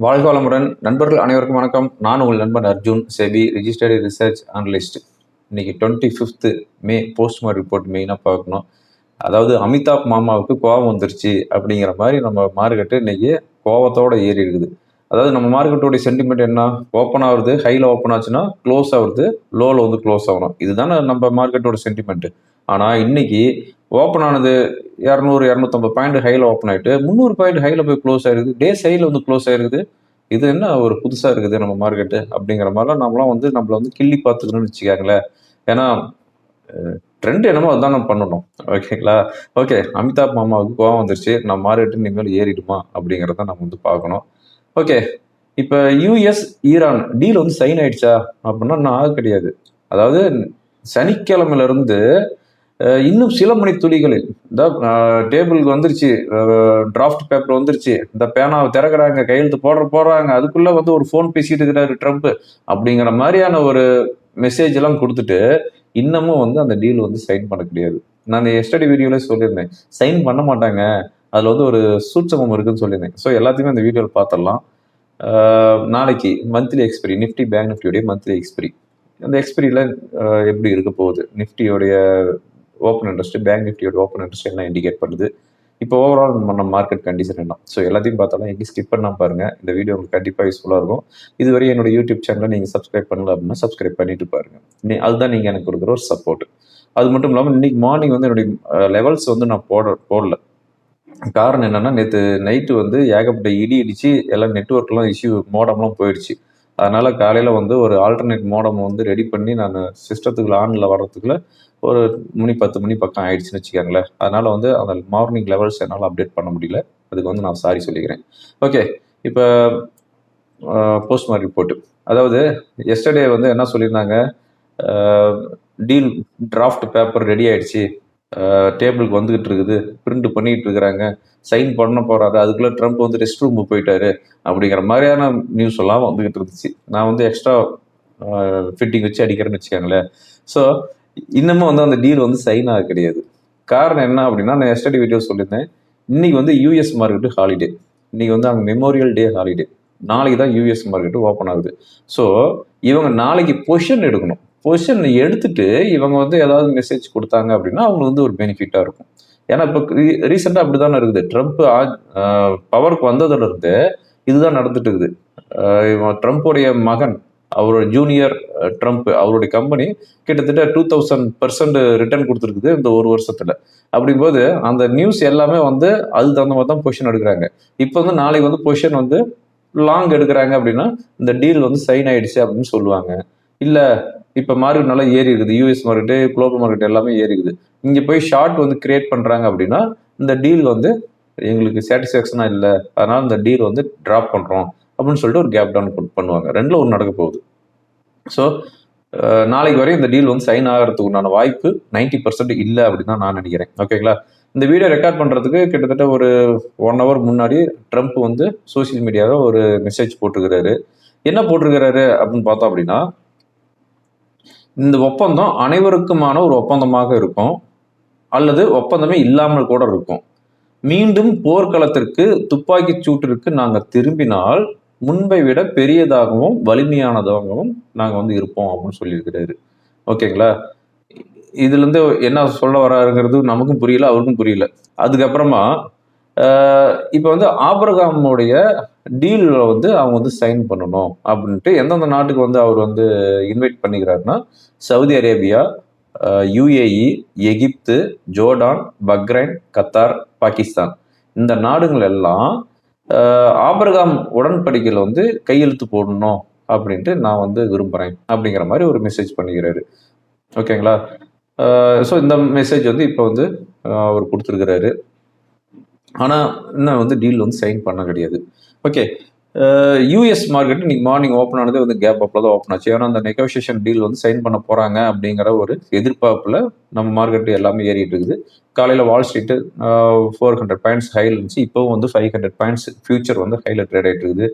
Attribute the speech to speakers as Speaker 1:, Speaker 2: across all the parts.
Speaker 1: வாழ்க வளமுடன் நண்பர்கள் அனைவருக்கும் வணக்கம். நான் உங்கள் நண்பன் Arjun, SEBI registered research analyst. இன்னைக்கு 25th மே போஸ்ட்மார்ட் ரிப்போர்ட் மெயினாக பார்க்கணும். அதாவது அமிதாப் மாமாவுக்கு கோபம் வந்துருச்சு அப்படிங்கிற மாதிரி நம்ம மார்க்கெட்டு இன்னைக்கு கோபத்தோட ஏறி இருக்குது. அதாவது நம்ம மார்க்கெட்டோடைய சென்டிமெண்ட் என்ன, ஓப்பன் ஆகுது, ஹையில் ஓப்பன் ஆச்சுன்னா க்ளோஸ் ஆகுது, லோவில் வந்து க்ளோஸ் ஆகணும். இதுதானே நம்ம மார்க்கெட்டோட சென்டிமெண்ட். ஆனால் இன்னைக்கு ஓப்பன் ஆனது 200-250 பாயிண்ட் ஹையில் ஓப்பன் ஆகிட்டு 300 பாயிண்ட் ஹையில் போய் க்ளோஸ் ஆயிருக்குது. டேஸ் ஹையில் வந்து க்ளோஸ் ஆயிருக்குது. இது என்ன ஒரு புதுசாக இருக்குது நம்ம மார்க்கெட்டு அப்படிங்கிற மாதிரிலாம் நம்மளாம் வந்து நம்மளை வந்து கிள்ளி பார்த்துக்கணும்னு வச்சுக்காங்களேன். ஏன்னா ட்ரெண்ட் என்னமோ அதுதான் நம்ம பண்ணணும். ஓகேங்களா? ஓகே, அமிதாப் மாமாவுக்கு கோவம் வந்துருச்சு, நம்ம மார்க்கெட்டு இனிமேல் ஏறிடுமா அப்படிங்கிறத நம்ம வந்து பார்க்கணும். ஓகே, இப்போ யூஎஸ் ஈரான் டீல் வந்து சைன் ஆயிடுச்சா அப்படின்னா நான் ஆக கிடையாது. அதாவது சனிக்கிழமையிலிருந்து இன்னும் சில மணி துளிகளில் இந்த டேபிளுக்கு வந்துருச்சு, டிராஃப்ட் பேப்பர் வந்துருச்சு, இந்த பேனாவை திறக்கிறாங்க, கையெழுத்து போடுறாங்க, அதுக்குள்ள வந்து ஒரு ஃபோன் பேசிட்டு இருக்கிறாரு ட்ரம்ப் அப்படிங்கிற மாதிரியான ஒரு மெசேஜ் எல்லாம் கொடுத்துட்டு இன்னமும் வந்து அந்த டீல் வந்து சைன் பண்ண கிடையாது. நான் எஸ்டடி வீடியோல சொல்லியிருந்தேன், சைன் பண்ண மாட்டாங்க, அதுல வந்து ஒரு சூட்சமம் இருக்குன்னு சொல்லியிருந்தேன். ஸோ எல்லாத்தையுமே அந்த வீடியோவில் பார்த்துடலாம். நாளைக்கு மந்த்லி எக்ஸ்பிரி, நிஃப்டி பேங்க் நிஃப்டியோடைய மந்த்லி எக்ஸ்பிரி, அந்த எக்ஸ்பிரியில் எப்படி இருக்க போகுது, நிஃப்டியோடைய ஓப்பன் இன்ட்ரெஸ்ட், பேங்க் நிஃப்டியோட ஓப்பன் இன்ட்ரெஸ்ட் என்ன இண்டிகேட் பண்ணுது, இப்போ ஓவரால் நம்ம மார்க்கெட் கண்டிஷன் என்ன, ஸோ எல்லாத்தையும் பார்த்தாலும் எங்கேயும் ஸ்கிப் பண்ணால் பாருங்கள். இந்த வீடியோ உங்களுக்கு கண்டிப்பாக யூஸ்ஃபுல்லாக இருக்கும். இதுவரை என்னோட யூடியூப் சேனலை நீங்கள் சப்ஸ்கிரைப் பண்ணல அப்படின்னா சப்ஸ்கிரைப் பண்ணிட்டு பாருங்கள். அதுதான் நீங்கள் எனக்கு கொடுக்குற ஒரு சப்போர்ட். அது மட்டும் இல்லாமல் இன்னைக்கு மார்னிங் வந்து என்னுடைய லெவல்ஸ் வந்து நான் போடல. காரணம் என்னன்னா, நேற்று நைட்டு வந்து ஏகப்பட்ட இடிச்சு எல்லாம் நெட்ஒர்க்லாம் இஷ்யூ, மோடம்லாம் போயிடுச்சு. அதனால காலையில் வந்து ஒரு ஆல்டர்னேட் மோடம் வந்து ரெடி பண்ணி நான் சிஸ்டத்துக்குள்ள ஆனில் வர்றதுக்குள்ள ஒரு 10 மணி பக்கம் ஆயிடுச்சுன்னு வச்சுக்கோங்களேன். அதனால வந்து அந்த மார்னிங் லெவல்ஸ் என்னால் அப்டேட் பண்ண முடியல. அதுக்கு வந்து நான் சாரி சொல்லிக்கிறேன். ஓகே, இப்போ போஸ்ட்மார்ட் ரிப்போர்ட். அதாவது எஸ்டர்டே வந்து என்ன சொல்லியிருந்தாங்க, டீல் டிராஃப்ட் பேப்பர் ரெடி ஆயிடுச்சு, டேபிளுக்கு வந்துகிட்டு இருக்குது, பிரிண்ட் பண்ணிட்டு இருக்கிறாங்க, சைன் பண்ண போறாரு, அதுக்குள்ள ட்ரம்ப் வந்து ரெஸ்ட் ரூம் போயிட்டாரு அப்படிங்கிற மாதிரியான நியூஸ் எல்லாம் வந்துகிட்டு இருந்துச்சு. நான் வந்து எக்ஸ்ட்ரா ஃபிட்டிங் வச்சு அடிக்கிறேன்னு வச்சுக்கோங்களேன். ஸோ இன்னமும் வந்து அந்த டீல் வந்து சைன் ஆக கிடையாது. காரணம் என்ன அப்படின்னா, நான் எஸ்டடி வீடியோ சொல்லியிருந்தேன், இன்னைக்கு வந்து யூஎஸ் மார்க்கெட்டு ஹாலிடே, இன்னைக்கு வந்து அங்கே மெமோரியல் டே ஹாலிடே, நாளைக்கு தான் யூஎஸ் மார்க்கெட்டு ஓப்பன் ஆகுது. ஸோ இவங்க நாளைக்கு பொசிஷன் எடுக்கணும். பொசிஷன் எடுத்துட்டு இவங்க வந்து ஏதாவது மெசேஜ் கொடுத்தாங்க அப்படின்னா அவங்களுக்கு வந்து ஒரு பெனிஃபிட்டாக இருக்கும். ஏன்னா இப்போ ரீசெண்டாக அப்படி தானே இருக்குது. ட்ரம்ப் பவருக்கு வந்ததுல இருந்து இதுதான் நடந்துட்டு இருக்குது. ட்ரம்ப்புடைய மகன், அவரோட ஜூனியர் ட்ரம்ப், அவருடைய கம்பெனி கிட்டத்தட்ட 2000% ரிட்டர்ன் கொடுத்துருக்குது இந்த ஒரு வருஷத்துல. அப்படிங்கும்போது அந்த நியூஸ் எல்லாமே வந்து அது தகுந்த மாதிரி தான் பொசிஷன் எடுக்கிறாங்க. இப்போ வந்து நாளைக்கு வந்து பொசிஷன் வந்து லாங் எடுக்கிறாங்க அப்படின்னா இந்த டீல் வந்து சைன் ஆயிடுச்சு அப்படின்னு சொல்லுவாங்க. இல்லை இப்போ மார்க்கெட் நல்லா ஏறி இருக்குது, யூஎஸ் மார்க்கெட்டு, குளோபல் மார்க்கெட் எல்லாமே ஏறி இருக்குது, இங்கே போய் ஷார்ட் வந்து கிரியேட் பண்ணுறாங்க அப்படின்னா இந்த டீல் வந்து எங்களுக்கு சாட்டிஸ்ஃபேக்ஷனாக இல்லை, அதனால இந்த டீல் வந்து ட்ராப் பண்ணுறோம் அப்படின்னு சொல்லிட்டு ஒரு கேப் டவுன் பண்ணுவாங்க. ரெண்டில் ஒன்று நடக்க போகுது. ஸோ நாளைக்கு வரையும் இந்த டீல் வந்து சைன் ஆகிறதுக்கு உண்டான வாய்ப்பு 90% இல்லை அப்படின்னு தான் நான் நினைக்கிறேன். ஓகேங்களா? இந்த வீடியோ ரெக்கார்ட் பண்ணுறதுக்கு கிட்டத்தட்ட ஒரு 1 hour முன்னாடி ட்ரம்ப் வந்து சோசியல் மீடியாவில் ஒரு மெசேஜ் போட்டிருக்கிறாரு. என்ன போட்டிருக்கிறாரு அப்படின்னு பார்த்தோம் அப்படின்னா, இந்த ஒப்பந்தம் அனைவருக்குமான ஒரு ஒப்பந்தமாக இருக்கும், அல்லது ஒப்பந்தமே இல்லாமல் கூட இருக்கும். மீண்டும் போர்க்களத்திற்கு, துப்பாக்கி சூட்டிற்கு நாங்கள் திரும்பினால் முன்பை விட பெரியதாகவும் வலிமையானதாகவும் நாங்கள் வந்து இருப்போம் அப்படின்னு சொல்லியிருக்கிறாரு. ஓகேங்களா? இதுல இருந்து என்ன சொல்ல வராருங்கிறது நமக்கும் புரியல, அவருக்கும் புரியல. அதுக்கப்புறமா இப்போ வந்து ஆபிரகாமுடைய டீல் வந்து அவங்க வந்து சைன் பண்ணணும் அப்படின்ட்டு எந்தெந்த நாட்டுக்கு வந்து அவர் வந்து இன்வைட் பண்ணிக்கிறாருன்னா, சவுதி அரேபியா, யுஏஇ, எகிப்து, ஜோர்டான், பக்ரைன், கத்தார், பாகிஸ்தான், இந்த நாடுகள் எல்லாம் ஆபிரகாம் உடன்படிக்கையில் வந்து கையெழுத்து போடணும் அப்படின்ட்டு நான் வந்து விரும்புகிறேன் அப்படிங்கிற மாதிரி ஒரு மெசேஜ் பண்ணிக்கிறாரு. ஓகேங்களா? ஸோ இந்த மெசேஜ் வந்து இப்போ வந்து அவர் கொடுத்துருக்கிறாரு. ஆனால் இன்னும் வந்து டீல் வந்து சைன் பண்ண கிடையாது. ஓகே, யூஎஸ் மார்க்கெட் இன்னைக்கு மார்னிங் ஓப்பன் ஆனது வந்து கேப் அப்பில் தான் ஓப்பன் ஆச்சு. ஏன்னா அந்த நெகோசியேஷன் டீல் வந்து சைன் பண்ண போகிறாங்க அப்படிங்கிற ஒரு எதிர்பார்ப்பில் நம்ம மார்க்கெட் எல்லாமே ஏறிட்டு இருக்குது. காலையில் வால் ஸ்ட்ரீட்டு 400 பாயிண்ட்ஸ் ஹையில் இருந்துச்சு, இப்போவும் வந்து 500 பாயிண்ட்ஸ் ஃபியூச்சர் வந்து ஹையில் ட்ரேட் ஆகிட்டு இருக்குது.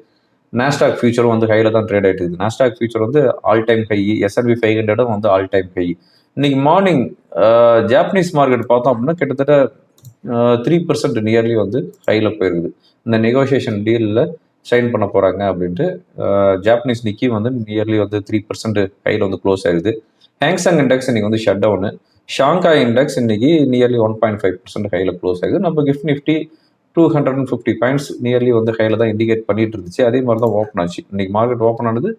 Speaker 1: நாஸ்டாக் ஃபியூச்சரும் வந்து ஹையில் தான் ட்ரேட் ஆகிட்டு இருக்குது. நாஸ்டாக் ஃபியூச்சர் வந்து ஆல் டைம் ஹை, S&P 500 வந்து ஆல் டைம் ஹை. இன்னைக்கு மார்னிங் ஜாப்பனீஸ் மார்க்கெட் பார்த்தோம் அப்படின்னா கிட்டத்தட்ட 3% நியர்லி வந்து ஹையில் போயிருக்குது. இந்த நெகோசியேஷன் டீலில் ஷைன் பண்ண போகிறாங்க அப்படின்ட்டு. ஜாப்பனீஸ் நிக்கி வந்து நியர்லி வந்து 3% ஹையில் வந்து க்ளோஸ் ஆகுது. ஹேங்ஸங் இண்டெக்ஸ் இன்னைக்கு வந்து ஷட் டவுனு. ஷாங்காய் இண்டெக்ஸ் இன்னைக்கு நியர்லி 1.5% ஹையில் க்ளோஸ் ஆகுது. நம்ம கிஃப்ட் நிஃப்டி 250 பாயிண்ட்ஸ் நியர்லி வந்து ஹையில் தான் இண்டிகேட் பண்ணிட்டு இருந்துச்சு. அதே மாதிரி தான் ஓப்பன் ஆச்சு. இன்னைக்கு மார்க்கெட் ஓப்பன் ஆனது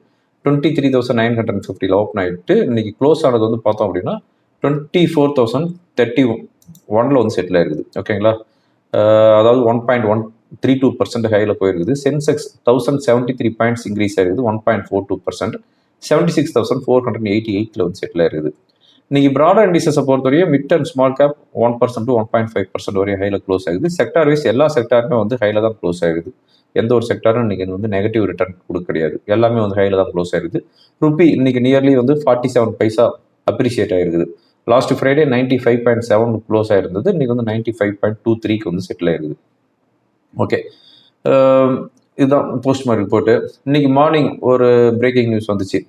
Speaker 1: 23,950 ஓப்பன் ஆகிட்டு இன்னைக்கு க்ளோஸ் ஆனது வந்து பார்த்தோம் அப்படின்னா 24,031 வந்து செட்டில் ஆயிருக்குது. ஓகேங்களா, அதாவது 1.132% ஹையில் போயிருக்குது. சென்செக்ஸ் 1073 பாயிண்ட்ஸ் இன்க்ரீஸ் ஆயிருக்குது, 1.42%. 76,488 வந்து செட்டில் ஆயிருக்குது. இன்னைக்கு ப்ராடர் இண்டிசஸை பொறுத்தவரையும் mid and small cap 1% to 1.5% வரையும் ஹையில் க்ளோஸ் ஆகுது. செக்டார் வைஸ் எல்லா செக்டாருமே வந்து ஹையில் தான் க்ளோஸ் ஆகுது. எந்த ஒரு செக்டாரும் இன்னைக்கு வந்து நெகட்டிவ் ரிட்டர்ன் கொடுக்க கிடையாது. எல்லாமே வந்து ஹையில் தான் க்ளோஸ் ஆயிருக்குது. ருபி இன்னைக்கு நியர்லி வந்து 47 பைசா அப்ரிஷியேட் ஆயிருக்குது. லாஸ்ட் ஃப்ரைடே 95.7 க்ளோஸ் ஆயிருந்தது. இன்னைக்கு வந்து 95.23 வந்து செட்டில் ஆயிருக்குது. ஓகே, இதுதான் போஸ்ட் மார்க் ரிப்போர்ட்டு. இன்னைக்கு மார்னிங் ஒரு பிரேக்கிங் நியூஸ் வந்துச்சு.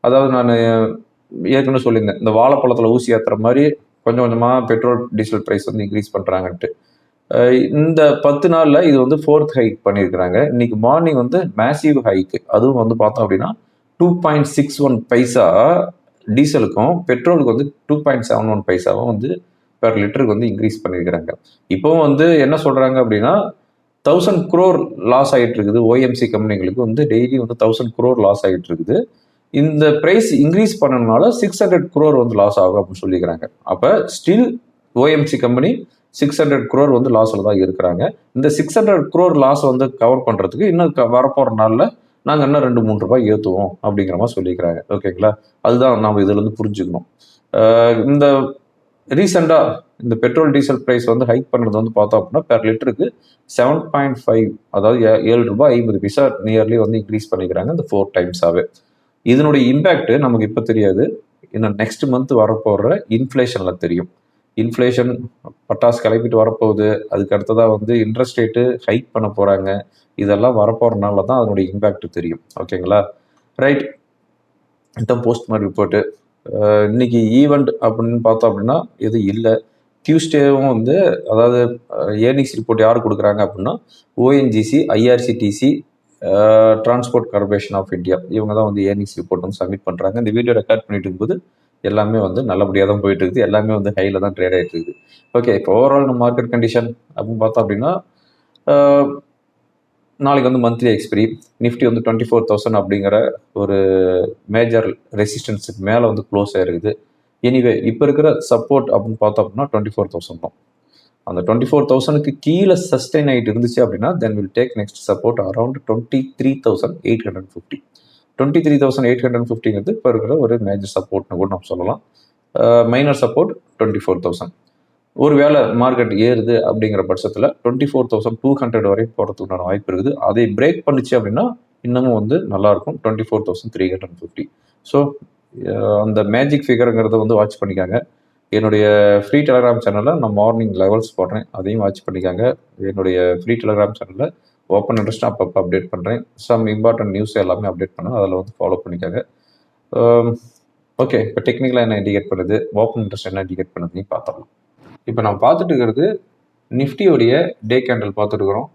Speaker 1: அதாவது நான் ஏற்கனவே சொல்லியிருந்தேன், இந்த வாழைப்பழத்தில் ஊசி ஏற்றுற மாதிரி கொஞ்சம் கொஞ்சமாக பெட்ரோல் டீசல் ப்ரைஸ் வந்து இன்க்ரீஸ் பண்ணுறாங்கன்ட்டு. இந்த 10 நாளில் இது வந்து 4th ஹைக் பண்ணியிருக்கிறாங்க. இன்னைக்கு மார்னிங் வந்து மேசிவ் ஹைக்கு, அதுவும் வந்து பார்த்தோம் அப்படின்னா 2.61 பைசா டீசலுக்கும் பெட்ரோலுக்கு வந்து 2.71 பைசாவும் வந்து பெர் லிட்டருக்கு வந்து இன்க்ரீஸ் பண்ணியிருக்கிறாங்க. இப்போவும் வந்து என்ன சொல்கிறாங்க அப்படின்னா 1000 crore லாஸ் ஆகிட்டு இருக்குது. ஓஎம்சி கம்பெனிகளுக்கு வந்து டெய்லி வந்து 1000 crore லாஸ் ஆகிட்டு இருக்குது. இந்த பிரைஸ் இன்க்ரீஸ் பண்ணனால 600 crore வந்து லாஸ் ஆகும் அப்படின்னு சொல்லிக்கிறாங்க. அப்போ ஸ்டில் ஓஎம்சி கம்பெனி 600 crore வந்து லாஸில் தான் இருக்கிறாங்க. இந்த 600 crore லாஸ் வந்து கவர் பண்ணுறதுக்கு இன்னும் வரப்போகிற நாளில் நாங்கள் இன்னும் 2-3 ரூபாய் ஏற்றுவோம் அப்படிங்கிற மாதிரி சொல்லிக்கிறாங்க. ஓகேங்களா, அதுதான் நாம் இதில் வந்து புரிஞ்சுக்கணும். இந்த ரீசெண்டாக இந்த பெட்ரோல் டீசல் ப்ரைஸ் வந்து ஹைக் பண்ணுறது வந்து பார்த்தோம் அப்படின்னா பெர் லிட்டருக்கு 7.5, அதாவது 7 ரூபாய் 50 பைசா நியர்லி வந்து இன்க்ரீஸ் பண்ணிக்கிறாங்க இந்த 4 டைம்ஸாகவே. இதனுடைய இம்பேக்ட் நமக்கு இப்போ தெரியாது, இன்னும் நெக்ஸ்ட் மந்த் வரப்போகிற இன்ஃப்ளேஷனில் தெரியும். இன்ஃப்ளேஷன் பட்டாசு கிளப்பிட்டு வரப்போகுது. அதுக்கு அடுத்ததாக வந்து இன்ட்ரெஸ்ட் ரேட்டு ஹைக் பண்ண போகிறாங்க. இதெல்லாம் வரப்போகிறனால தான் அதனுடைய இம்பேக்ட் தெரியும். ஓகேங்களா, ரைட். இதுதான் போஸ்ட் மார்க் ரிப்போர்ட்டு. இன்னைக்கு ஈவெண்ட் அப்படின்னு பார்த்தோம் அப்படின்னா எதுவும் இல்லை. டியூஸ்டேவும் வந்து அதாவது ஏர்னிங்ஸ் ரிப்போர்ட் யார் கொடுக்குறாங்க அப்படின்னா ONGC, IRCTC, transport corporation of India, இவங்க தான் வந்து ஏர்னிங்ஸ் ரிப்போர்ட் வந்து சப்மிட் பண்ணுறாங்க. இந்த வீடியோ ரெக்கார்ட் பண்ணிட்டு இருக்கும்போது எல்லாமே வந்து நல்லபடியாக தான் போயிட்டு இருக்குது. எல்லாமே வந்து ஹையில் தான் ட்ரேட் ஆகிட்டு இருக்குது. ஓகே, இப்போ ஓவரால் மார்க்கெட் கண்டிஷன் அப்படின்னு பார்த்தோம் அப்படின்னா நாளைக்கு வந்து மந்த்லி எக்ஸ்பிரி நிஃப்டி வந்து 24,000 அப்படிங்கிற ஒரு மேஜர் ரெசிஸ்டன்ஸுக்கு மேலே வந்து க்ளோஸ் ஆகிருக்குது. எனிவே இப்போ இருக்கிற சப்போர்ட் அப்படின்னு பார்த்தோம் அப்படின்னா 24,000 தான். அந்த 24,000க்கு கீழே சஸ்டெயின் ஆகிட்டு இருந்துச்சு அப்படின்னா then will take next support around 23,850. 23,850ங்கிறது இப்போ இருக்கிற ஒரு மேஜர் சப்போர்ட்னு கூட நம்ம சொல்லலாம். Minor support 24,000. ஒரு வேளை மார்க்கெட் ஏறுது அப்படிங்கிற பட்சத்தில் 24,200 வரையும் போகிறதுக்குண்டான வாய்ப்பு இருக்குது. அதை பிரேக் பண்ணிச்சு அப்படின்னா இன்னமும் வந்து நல்லாயிருக்கும் 24,350. ஸோ அந்த மேஜிக் ஃபிகருங்கிறத வந்து வாட்ச் பண்ணிக்காங்க. என்னுடைய ஃப்ரீ டெலகிராம் சேனலில் நான் மார்னிங் லெவல்ஸ் போடுறேன், அதையும் வாட்ச் பண்ணிக்காங்க. என்னுடைய ஃப்ரீ டெலகிராம் சேனலில் ஓப்பன் இன்ட்ரெஸ்ட்டாக அப்பப்போ அப்டேட் பண்ணுறேன். சம் இம்பார்ட்டன்ட் நியூஸ் எல்லாமே அப்டேட் பண்ணுவேன், அதில் வந்து ஃபாலோ பண்ணிக்காங்க. ஓகே, இப்போ டெக்னிக்கலாக என்ன இண்டிகேட் பண்ணுது, ஓப்பன் இன்ட்ரெஸ்ட் என்ன இண்டிகேட் பண்ணுதுன்னு பார்த்துடலாம். இப்போ நான் பார்த்துட்டு இருக்கிறது நிஃப்டியோடைய டே கேண்டில் பார்த்துருக்குறோம்.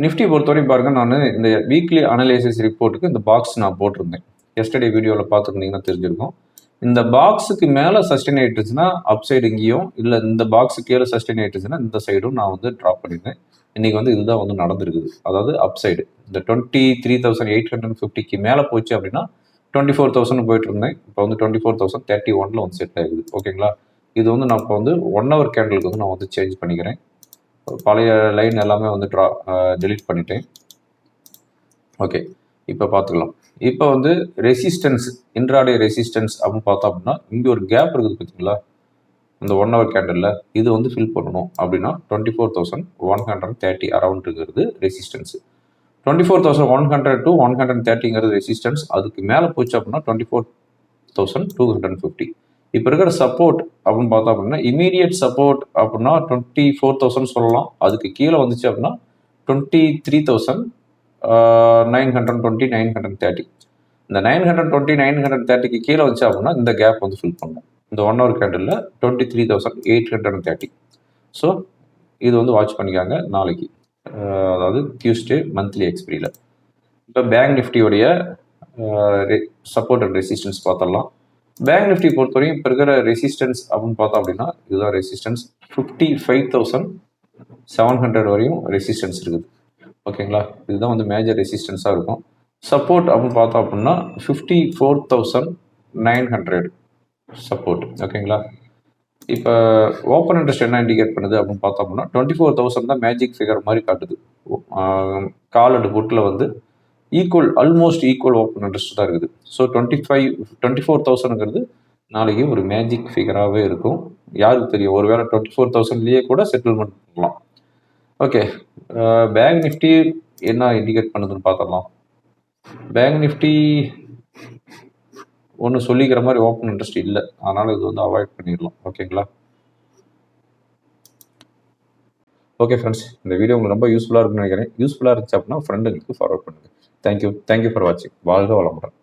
Speaker 1: நிஃப்டி பொறுத்தவரையும் பாருங்கள், நான் இந்த வீக்லி அனலைசிஸ் ரிப்போர்ட்டுக்கு இந்த பாக்ஸ் நான் போட்டிருந்தேன். எஸ்டர்டே வீடியோவில் பார்த்துருந்தீங்கன்னா தெரிஞ்சிருக்கும். இந்த பாக்ஸுக்கு மேலே சஸ்டெயின் ஆகிட்டுச்சுன்னா அப் சைடு இங்கேயும், இல்லை இந்த பாக்ஸுக்கு கீழே சஸ்டெயின் ஆகிட்டுச்சுன்னா இந்த சைடும் நான் வந்து ட்ராப் பண்ணியிருந்தேன். இன்றைக்கி வந்து இதுதான் வந்து நடந்திருக்குது. அதாவது அப் சைடு இந்த 23,850க்கு மேலே போச்சு அப்படின்னா 24,000 போயிட்டு இருந்தேன். இப்போ வந்து 24,031 வந்து செட் ஆகிடுது. ஓகேங்களா, இது வந்து நான் இப்போ வந்து 1 hour கேண்டலுக்கு வந்து நான் வந்து சேஞ்ச் பண்ணிக்கிறேன். பழைய லைன் எல்லாமே வந்து டெலீட் பண்ணிட்டேன். ஓகே, இப்போ பார்த்துக்கலாம். இப்போ வந்து ரெசிஸ்டன்ஸ், இன்ட்ராடே ரெசிஸ்டன்ஸ் அப்படின்னு பார்த்தோம் அப்படின்னா இங்கே ஒரு கேப் இருக்குது பார்த்தீங்களா, இந்த 1 hour கேண்டலில் இது வந்து ஃபில் பண்ணணும் அப்படின்னா 24,130 அரௌண்ட் இருக்கிறது ரெசிஸ்டன்ஸு. 24,100 to 130ங்கிறது resistance. அதுக்கு மேலே போச்சு அப்படின்னா 24,250. இப்போ இருக்கிற சப்போர்ட் அப்படின்னு பார்த்தோம் அப்படின்னா இமீடியட் சப்போர்ட் அப்படின்னா 24,000 சொல்லலாம். அதுக்கு கீழே வந்துச்சு அப்படின்னா 23,920, 930. இந்த 920, 930க்கு கீழே வச்சு அப்படின்னா இந்த கேப் வந்து ஃபில் பண்ணணும். இந்த 1 hour கேண்டலில் 23,830. ஸோ இது வந்து வாட்ச் பண்ணிக்காங்க நாளைக்கு, அதாவது டியூஸ்டே மந்த்லி எக்ஸ்பிரியில். இப்போ பேங்க் நிஃப்டியோடைய சப்போர்ட் அண்ட் ரெசிஸ்டன்ஸ் பார்த்துடலாம். பேங்க் நிஃப்டி பொறுத்தவரையும் இப்போ இருக்கிற ரெசிஸ்டன்ஸ் அப்படின்னு பார்த்தோம் அப்படின்னா இதுதான் ரெசிஸ்டன்ஸ். 55,700 வரையும் ரெசிஸ்டன்ஸ் இருக்குது. ஓகேங்களா, இதுதான் வந்து மேஜர் ரெசிஸ்டன்ஸாக இருக்கும். சப்போர்ட் அப்படின்னு பார்த்தோம் அப்படின்னா 54,900 சப்போர்ட். ஓகேங்களா, இப்போ ஓப்பன் இன்ட்ரெஸ்ட் என்ன இண்டிகேட் பண்ணுது அப்படின்னு பார்த்தோம் அப்படின்னா 24,000 தான் மேஜிக் ஃபிகர் மாதிரி காட்டுது. கால் அண்ட் புட்டில் வந்து ஆல்மோஸ்ட் ஈக்குவல் ஓப்பன் இன்ட்ரெஸ்ட் தான் இருக்குது. ஸோ 24,000ங்கிறது நாளைக்கு ஒரு மேஜிக் ஃபிகராகவே இருக்கும். யாருக்கு தெரியும், ஒருவேளை 24,000லேயே கூட செட்டில்மெண்ட் பண்ணலாம். ஓகே, பேங்க் நிஃப்டி என்ன இண்டிகேட் பண்ணுதுன்னு பார்த்துடலாம். பேங்க் நிஃப்டி ஒன்று சொல்லிக்கிற மாதிரி ஓப்பன் இன்ட்ரெஸ்ட் இல்லை, அதனால் இது வந்து அவாய்ட் பண்ணிடலாம். ஓகேங்களா. ஓகே ஃப்ரெண்ட்ஸ், இந்த வீடியோ உங்களுக்கு ரொம்ப யூஸ்ஃபுல்லாக இருக்குன்னு நினைக்கிறேன். யூஸ்ஃபுல்லாக இருந்துச்சு அப்படின்னா ஃப்ரெண்டுங்களுக்கு ஃபார்வர்ட் பண்ணுங்கள். தேங்க்யூ ஃபார் வாட்சிங். வாழ்க வளமுடன்.